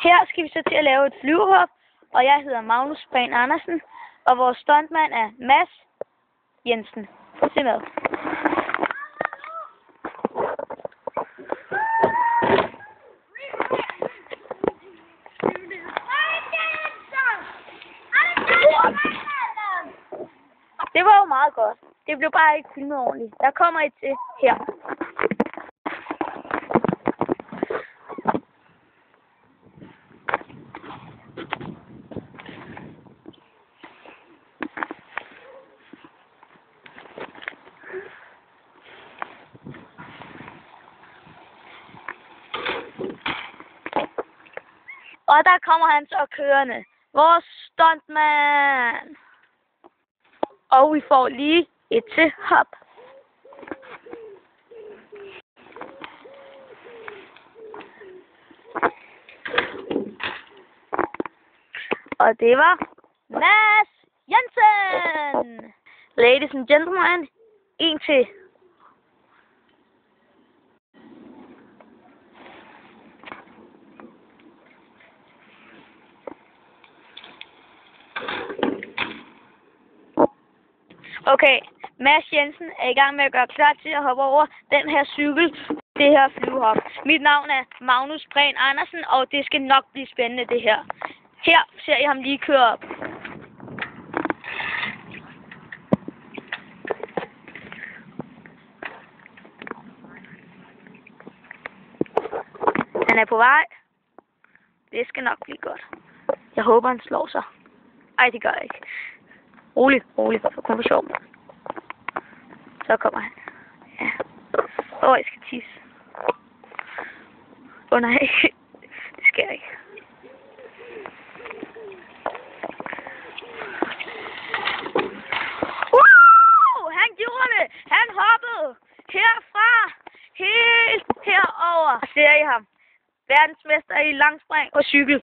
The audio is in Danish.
Her skal vi så til at lave et flyvehop, og jeg hedder Magnus Prehn Andersen, og vores stuntmand er Mads Jensen. Se med. Det var jo meget godt. Det blev bare ikke filmet ordentligt. Der kommer et til her. Og der kommer han så kørende. Vores stuntman. Og vi får lige et til hop. Og det var Mads Jensen. Ladies and gentlemen, en til. Okay, Mads Jensen er i gang med at gøre klar til at hoppe over den her cykel, det her flyvehop. Mit navn er Magnus Prehn Andersen, og det skal nok blive spændende, det her. Her ser jeg ham lige køre op. Han er på vej. Det skal nok blive godt. Jeg håber, han slår sig. Ej, det gør jeg ikke. Rolig, for kun for sjov. Så kommer han. Ja. Jeg skal tisse. Nej, det skal jeg ikke. Han gjorde det! Han hoppede herfra, helt herover. Ser I ham? Verdensmester i langspring og cykel.